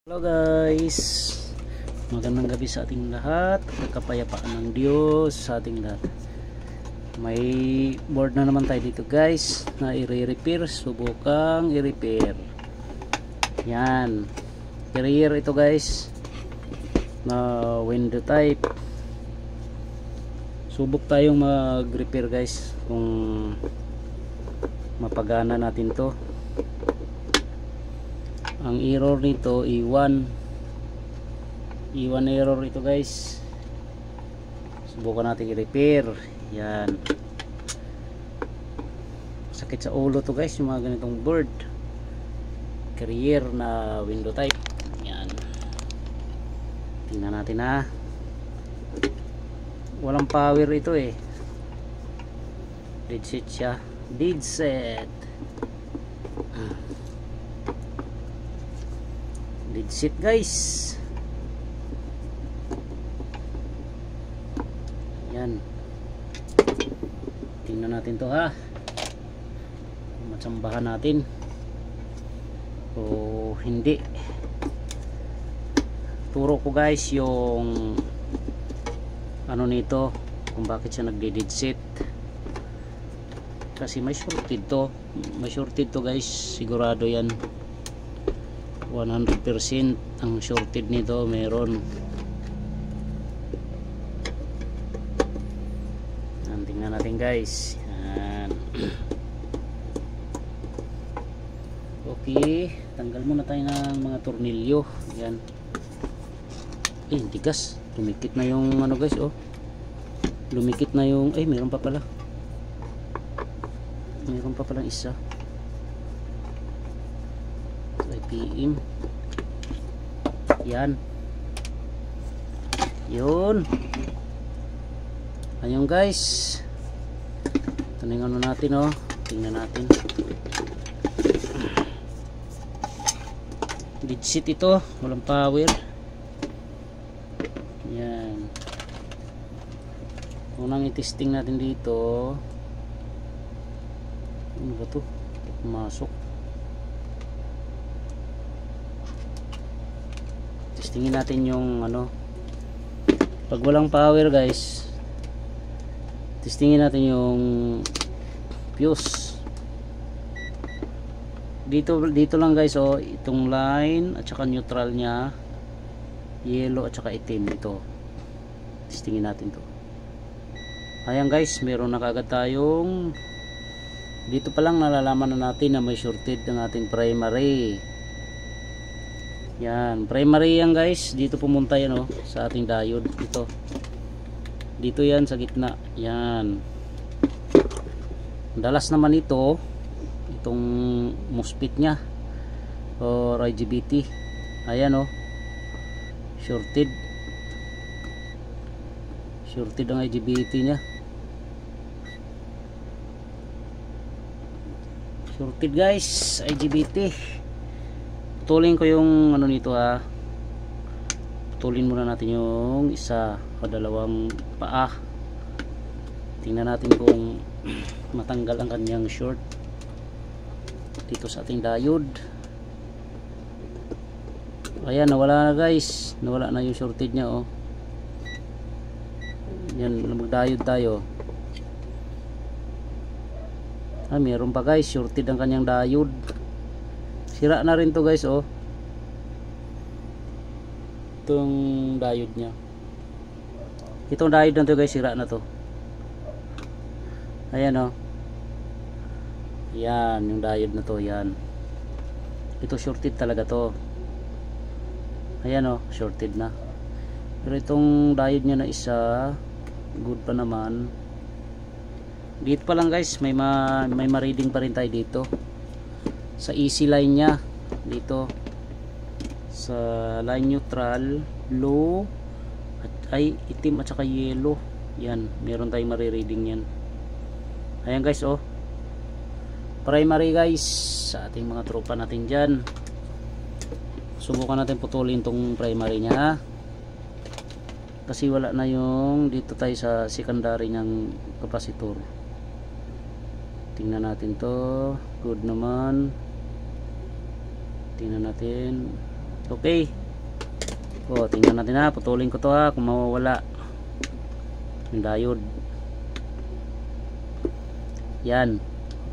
Hello guys, magandang gabi sa ating lahat. Kapayapaan ng Diyos sa ating lahat. May board na naman tayo dito guys na i-repair. Subukang i-repair. Yan, carrier ito guys na window type. Subok tayong mag-repair guys kung mapagana natin to. Ang error nito E1 error ito guys. Subukan natin i-repair. Yan, sakit sa ulo to guys yung mga ganitong board carrier na window type. Yan, tingnan natin ha. Walang power ito eh, dead set siya, dead set. Dead set guys. Yan, tingnan natin to ha, matsambahan natin o hindi. Turo ko guys yung ano nito, kung bakit siya nagde-dead set. Kasi may shorted to, guys, sigurado yan. 100% ang shorted nito meron. Yan, tingnan natin guys. Yan. Okay, tanggal muna tayo ng mga tornilyo. Yan, tigas, lumikit na yung ano guys, oh, lumikit na yung, meron pa palang isa. IPM. Yan, yun, ayun guys. Tingnan natin, oh, tingnan natin. Dead set ito, walang power. Yan, unang i-testing natin dito. Ano ba to? Pumasok. Testingin natin yung ano, pag walang power guys, testingin natin yung fuse. Dito lang guys, oh, itong line at saka neutral nya, yellow at saka itim. Ito, testingin natin to. Ayan guys, meron na kagad tayong, dito pa lang nalalaman na natin na may shorted ng ating primary. Yan, primary yan guys. Dito pumunta yan, oh, sa ating diode. Dito yan sa gitna. Yan, dalas naman ito, itong MOSFET nya or IGBT. Ayan, oh, shorted ang IGBT nya. Shorted guys, IGBT. Putulin ko yung ano nito ha. Putulin muna natin yung isa o dalawang paa. Tingnan natin kung matanggal ang kanyang short dito sa ating diode. Ayan, nawala na guys. Nawala na yung shorted nya, oh. Yan, mag-diode tayo. Meron pa guys, shorted ang kanyang diode. Sira na rin to guys, oh, itong diode nya. Itong diode na to guys, sira na to. Ayan, oh, yan yung diode na to. Yan, ito shorted talaga to. Ayan, oh, shorted na. Pero itong diode nya na isa, good pa naman. Dito pa lang guys, may ma-reading pa rin tayo dito sa easy line nya, dito sa line neutral, low at itim at saka yellow. Yan, meron tayong marireading yan. Ayan guys, oh, primary guys sa ating mga tropa natin dyan. Subukan natin putulin tong primary nya kasi wala na yung dito tayo sa secondary ng capacitor. Tingnan natin to, good naman. Tingnan natin. Okay. Tingnan natin ha, putulin ko to ha kung mawawala yung diode. Yan,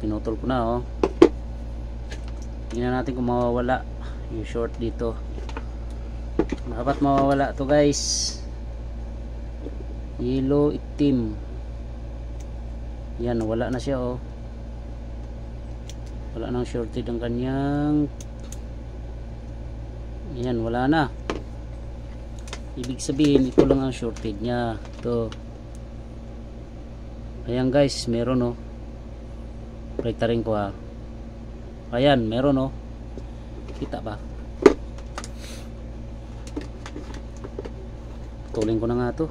pinutol ko na tingnan natin kung mawawala yung short dito. Dapat mawawala to guys. Yellow, itim. Yan, wala na siya wala nang shorted ang kanyang. Yan, wala na. Ibig sabihin ito lang ang shorted nya. Ito. Ayan guys, meron Breaktarin ko ha. Ayan, meron kita ba? Tuling ko na nga to.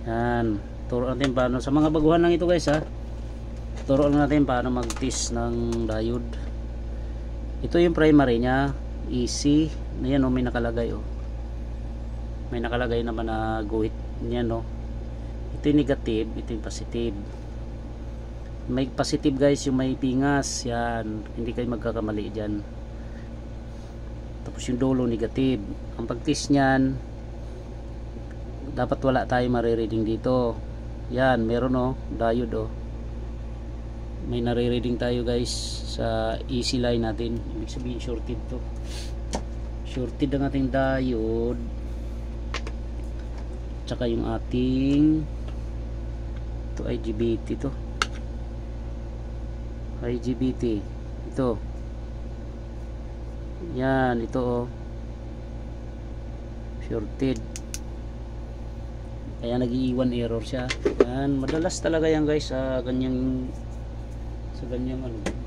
Yan, turo natin paano, sa mga baguhan lang ito guys ha. Turo lang natin paano mag-test ng diode. Ito yung primary nya, easy. Ayan may nakalagay may nakalagay naman na guhit niyan ito yung negative, ito yung positive. May positive guys yung may pingas, yan, hindi kayo magkakamali dyan. Tapos yung dulo negative. Ang pag-test nyan, dapat wala tayo marireading dito. Yan, meron diode may nare-reading tayo guys sa easy line natin. Ibig sabihin shorted to. Shorted ang ating diode. Tsaka yung ating ito IGBT to. IGBT ito. Yan, ito shorted. Kaya nag-iiwan error siya. Yan, madalas talaga yan guys sa ganyang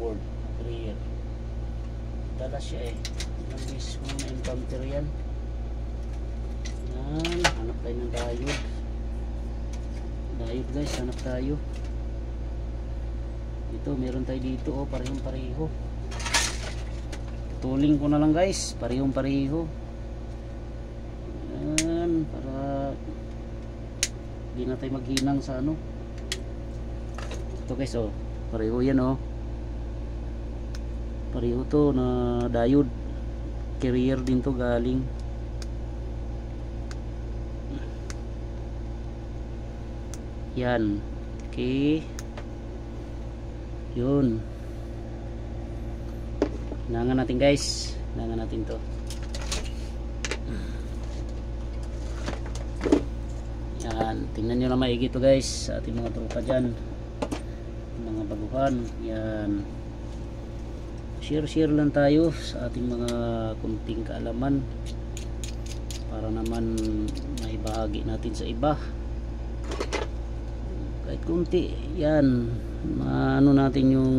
board career. Madalas siya nabis kung na-encounter yan. Yan, hanap tayo ng diode guys, hanap tayo dito, meron tayo dito parehong pareho. Tuling ko na lang guys, parehong pareho. Yan, para hindi na tayo maghinang sa ito guys pareho yan pareho to na diode. Carrier din to galing. Yan, okay, yun, hinangan natin guys, hinangan natin to. Yan, tingnan nyo na maigi to guys sa ating mga tropa dyan, mga baguhan. Yan, share lang tayo sa ating mga kunting kaalaman para naman maibahagi natin sa iba kahit kunti. Yan, maano natin yung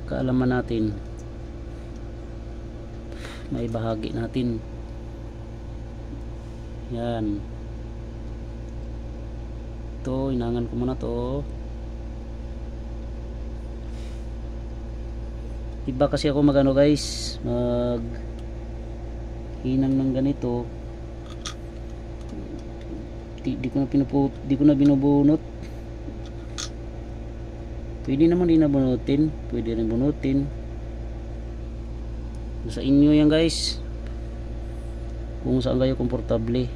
kaalaman natin, maibahagi natin. Yan, ito, inangan ko muna to. Iba kasi ako magano guys, mag hinang ng ganito. Di ko na binubunot. Pwede naman din na bunutin, pwede rin bunutin. Sa inyo yan guys, kung saan kayo komportable.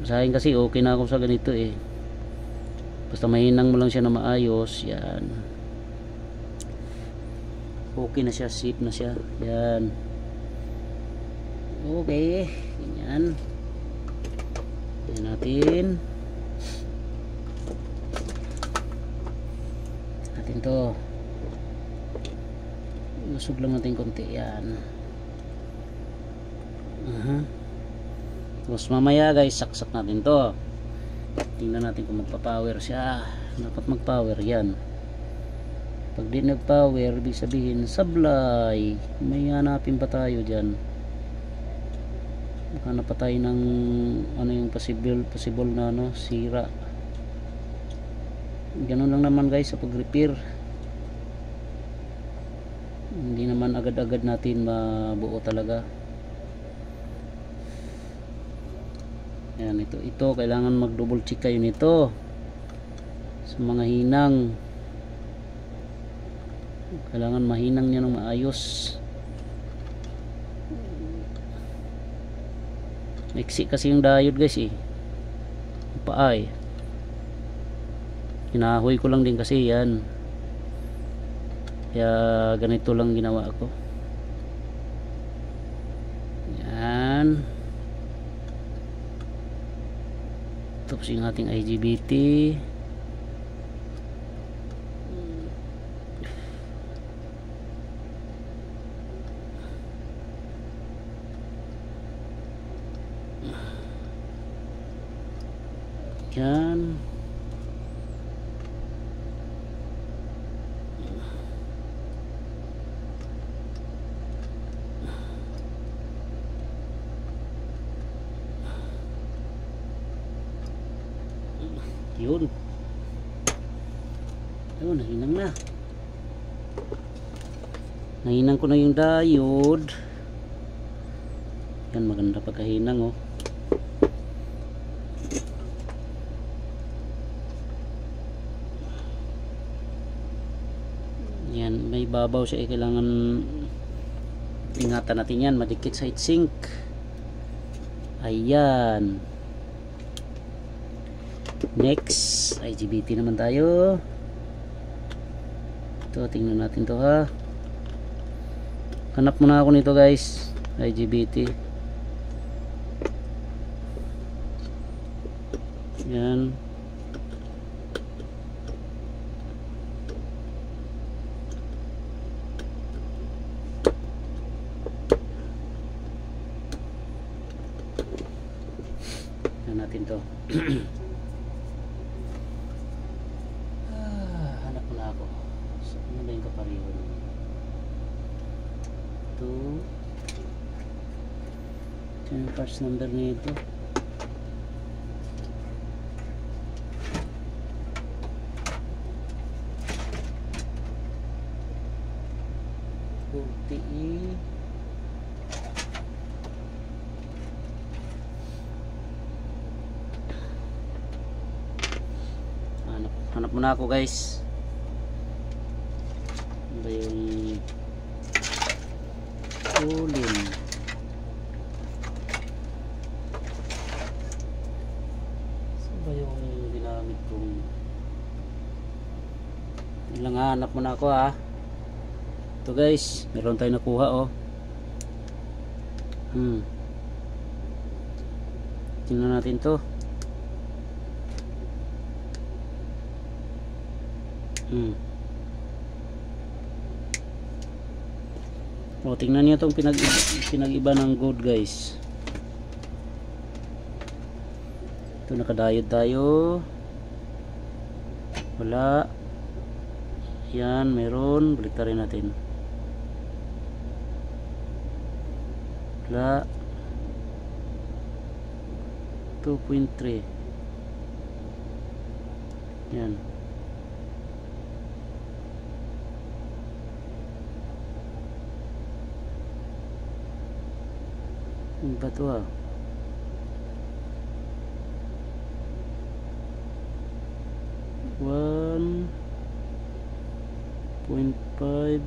Sa akin kasi okay na ako sa ganito basta mahinang mo lang siya na maayos. Yan, okay na siya, safe na siya. Yan, okay, ganyan. Yan natin to, lusog lang natin konti. Yan, tapos mamaya guys saksak natin to. Tingnan natin kung magpa-power siya. Dapat mag-power yan. Pag di nag-power, ibig sabihin sablay. May hanapin pa tayo dyan. Hanap pa tayo ng yung possible na sira. Ganun lang naman guys sa pag-repair. Hindi naman agad-agad natin mabuo talaga. Yan, ito kailangan mag-double check kayo nito sa mga hinang. Kailangan mahinang niya ng maayos. Maiksi kasi yung diode guys eh. Paay. Hinahoy ko lang din kasi yan. Kaya ganito lang ginawa ko. Yan. Tapos yung ating IGBT. Yan. Yun. Ayun, nahinang na. Nahinang ko na yung diode. Yan, maganda pagkahinang oh. Yan, may babaw siya, kailangan ingatan natin yan, madikit sa heatsink. Ayan. Next, IGBT naman tayo. Ito, tingnan natin to ha. Hanap muna ako nito guys, IGBT. Yan. Natin to. Hanap ko na ako. So, ano ba yung kapariho? Ito yung parts number nito. Hanap muna ako guys. Ano ba yung ulim? Saan ba yung ginamit kong ilang hanap muna ako ha. Ito guys, meron tayo nakuha oh. Tingnan natin to. O, tingnan niyo itong pinag-iba ng gold guys. Ito, nakadayod tayo. Wala. Yan, meron. Baliktarin natin. Wala. 2.3. Yan. Ano ba ito ah? One 0.5.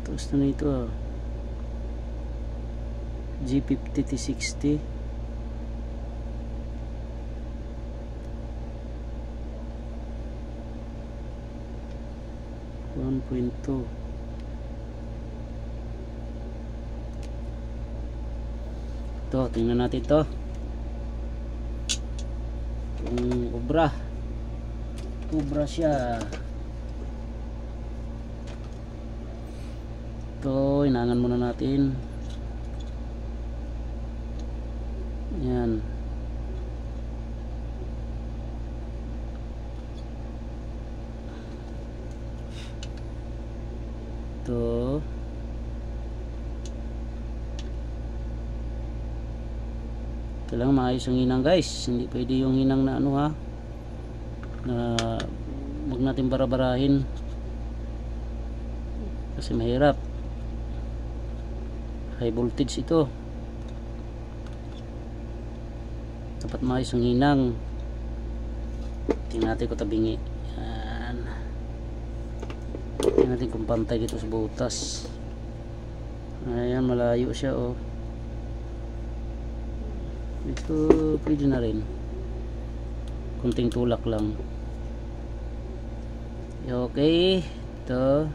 Tapos na ito ah. G50 T60. 1.2. Ito, tingnan natin ito. Cobra siya. Ito, inangan muna natin. Yan. Ito. Kailangan maayos ang hinang guys. Hindi pwede yung hinang na ano ha. Na wag natin barabarahin. Kasi mahirap. High voltage ito. Dapat maayos ang hinang. tingnan natin kung tabingi. Yan, tingnan natin kung pantay dito sa butas. Ayan, malayo siya oh. Ito pwede na rin, kunting tulak lang. Okay, ito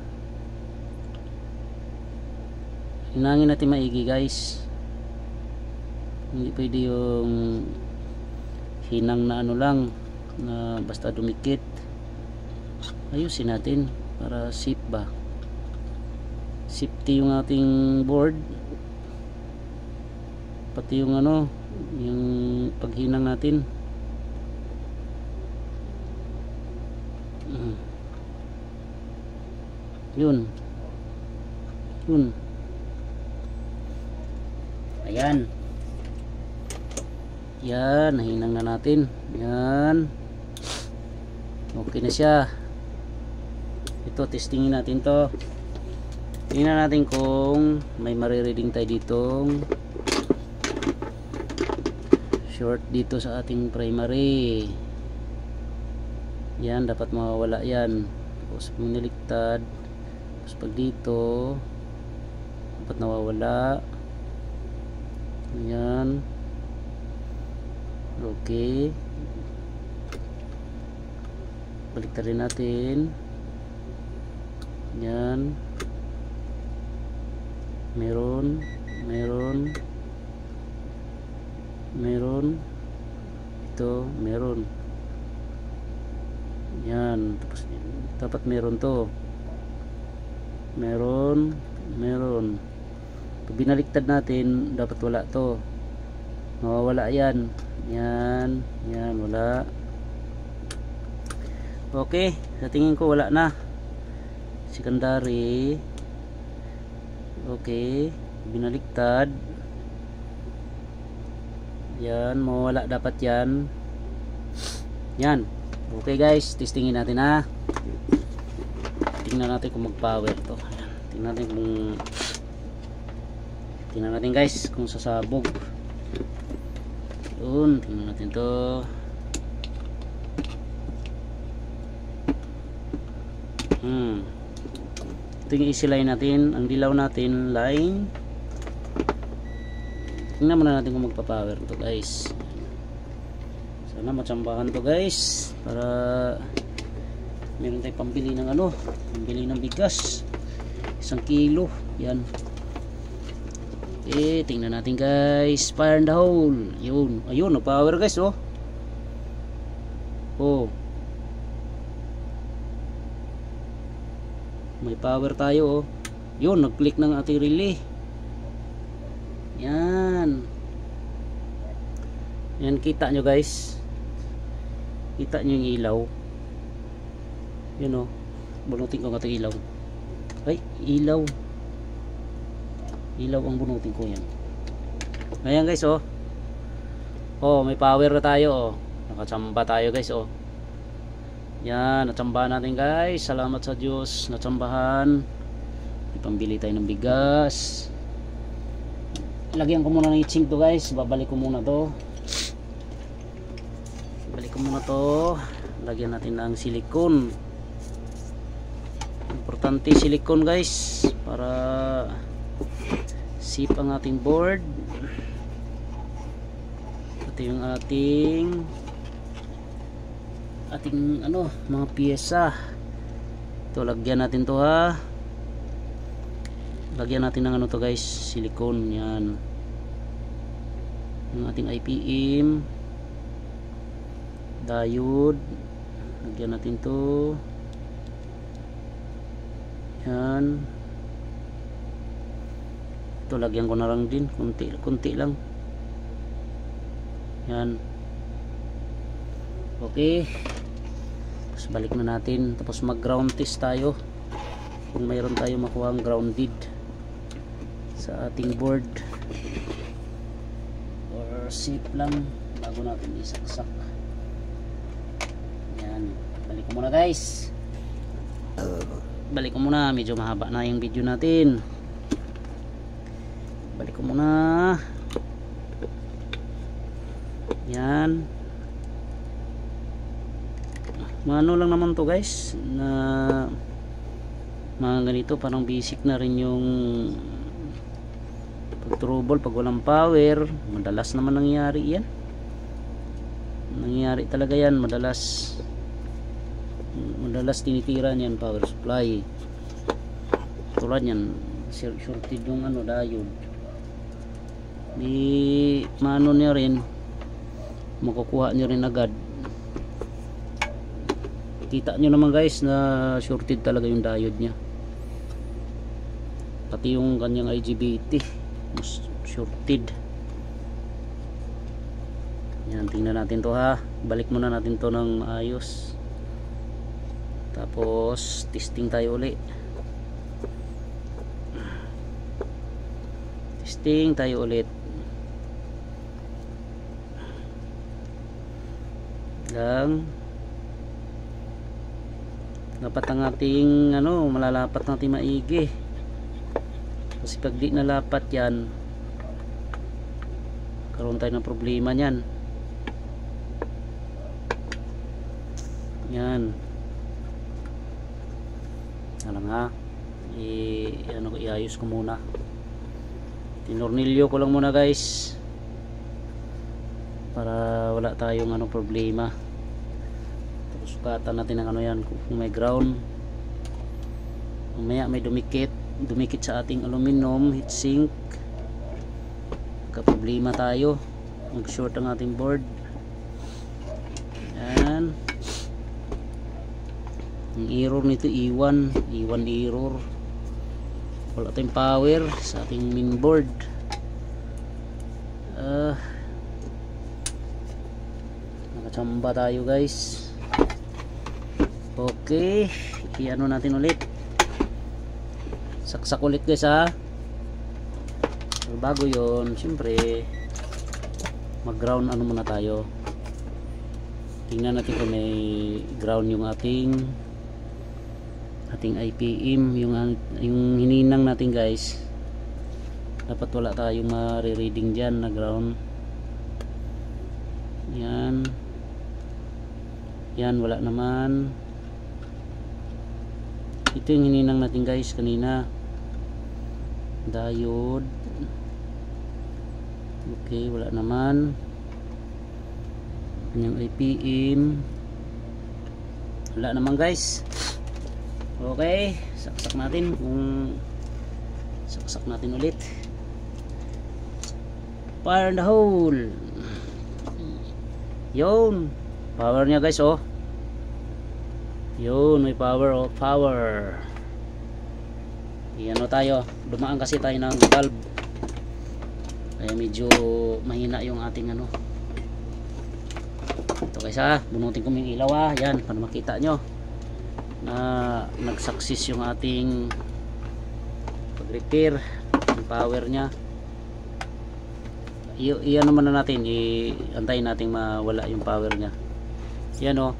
hinangin natin maigi guys, hindi pwede yung hinang na ano lang na basta dumikit. Ayusin natin para safe ba, safety yung ating board, pati yung ano, yung paghinang natin. Yun ayan, yan, nahinang na natin. Yan, okay na siya. Ito, testingin natin to, tingnan natin kung may marireading tayo ditong short dito sa ating primary. Yan, dapat mawawala yan. Tapos miniliktad, tapos pag dito dapat nawawala. Yan, okay, baliktad rin natin. Yan, meron ito, meron. Yan, tapos dapat meron to, meron. Pag binaliktad natin dapat wala to, mawawala yan. Yan, wala. Okay, sa tingin ko wala na. Secondary, okay, binaliktad. Yan, mawawala dapat yan. Yan, okay guys, testingin natin ha. Tingnan natin kung mag-power to. Tingnan natin guys kung sasabog. Yun, tingnan natin to. Ito yung easy line natin. Ang dilaw natin line. Tingnan muna natin kung magpa-power to guys. Sana matsambahan to guys, para meron tayong pambili ng ano, pambili ng bigas, 1 kilo. Yan, tingnan natin guys. Fire in the hole. Yun, ayun, nag-power guys oh. May power tayo oh. Yun, nag-click ng ating relay. Yan, kita nyo guys, kita nyo yung ilaw. Yun oh, bunutin ko ang ating ilaw. Ay, ilaw ang bunutin ko. Yan, ayan guys oh. May power na tayo oh. Nakatsamba tayo guys oh. Yan, natsambahan natin guys. Salamat sa Diyos, natsambahan. Ipambili tayo ng bigas. Lagyan ko muna ng itching to guys. Babalik ko muna to. Lagyan natin ng silikon. Importante silikon guys, para safe ang ating board. Ito yung ating ano, mga piyesa. Ito, lagyan natin to ha. Lagyan natin ng ano to guys, silikon. Yan, yung ating IPM diode, lagyan natin to. Yan, ito lagyan ko na lang din, kunti lang. Yan, okay. Tapos balik na natin, tapos mag ground test tayo kung mayroon tayo makuha ang grounded sa ating board, or safe lang bago natin isaksak. Yan, balik ko muna guys. Medyo mahaba na yung video natin. Balik ko muna. Yan, Ano lang naman to guys, na mga ganito, parang basic na rin yung pag trouble, pag walang power. Madalas naman nangyayari yan, nangyayari talaga yan, madalas tinitira niyan power supply. Tulad yan, shorted yung ano, diode. Di maano niya rin, makukuha nyo rin agad. Kita nyo naman guys na shorted talaga yung diode nya, pati yung kanyang IGBT shorted. Yan, tingnan natin to ha, balik muna natin to ng ayos, tapos testing tayo ulit. Testing tayo ulit lang. Dapat ang ating ano, malalapat natin maigi, kasi pag di nalapat yan, karoon tayo ng problema nyan. Yan, alam nga, iayos ko muna, tinornilyo ko lang muna guys, para wala tayong ano problema. Tapos sukatan natin ang ano yan, kung may ground, mamaya may dumikit sa ating aluminum heatsink, problema tayo, mag short ang ating board. Yan, ang error nito E1 error, wala tayong power sa ating main board. Nakachamba tayo guys. Okay, i-ano natin ulit, saksak ulit guys ha. Bago yon, syempre mag ground ano muna tayo, tingnan natin kung may ground yung ating IPM, yung hininang natin guys. Dapat wala tayong marireading dyan na ground. Yan, wala naman. Ito yung hininang natin guys kanina, diode. Okay, wala naman. Yung IPM wala naman guys. Okay, saksak natin, saksak natin ulit. Fire in the hole. Yun, power nya guys oh. Yun, may power oh, power. Iyan o tayo, dumaan kasi tayo ng valve, kaya medyo mahina yung ating ano. Ito guys ha, bunutin ko yung ilaw ha, yan, para makita nyo na nag-success yung ating pag-repair ng power nya. Iyan naman na natin, iantayin natin mawala yung power nya. Yan o,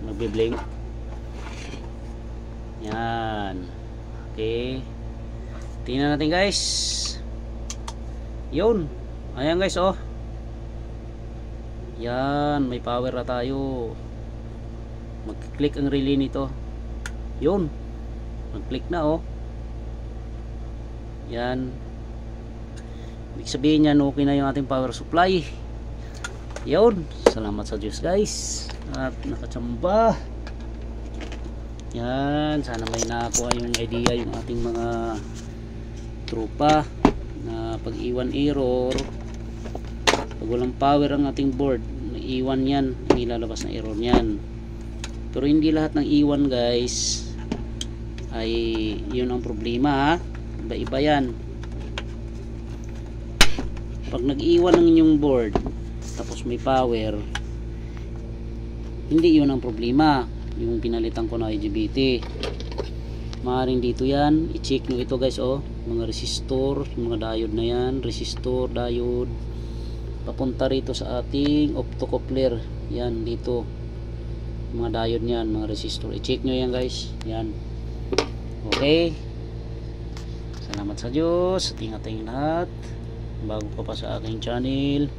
nagbe-blink. Yan, okay, tingnan natin guys. Yun, ayan guys oh, yan, may power na tayo. Mag-click ang relay nito. Yun, mag-click na oh. Yan, ibig sabihin yan, okay na yung ating power supply. Yun, salamat sa Diyos guys, at nakachamba. Yan, sana may nakuha yung idea yung ating mga tropa, na pag iwan error, pag walang power ang ating board, iwan yan, ilalabas na error yan. Pero hindi lahat ng iwan guys ay yun ang problema ha, iba-iba yan. Pag nag-iwan ng inyong board tapos may power, hindi yun ang problema, yung pinalitan ko na IGBT. Maaaring dito yan, i-check nyo ito guys oh, mga resistor, yung mga diode na yan, resistor, diode, papunta rito sa ating optocoupler. Yan dito, mga diode nyan, mga resistor, i-check nyo yan guys. Yan, okay, salamat sa Diyos, ingat tayong lahat. Bago ka pa sa aking channel,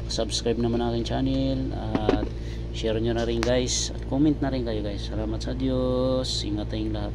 subscribe naman aking channel, at share nyo na rin guys at comment na rin kayo guys. Salamat sa Diyos, ingat tayong lahat.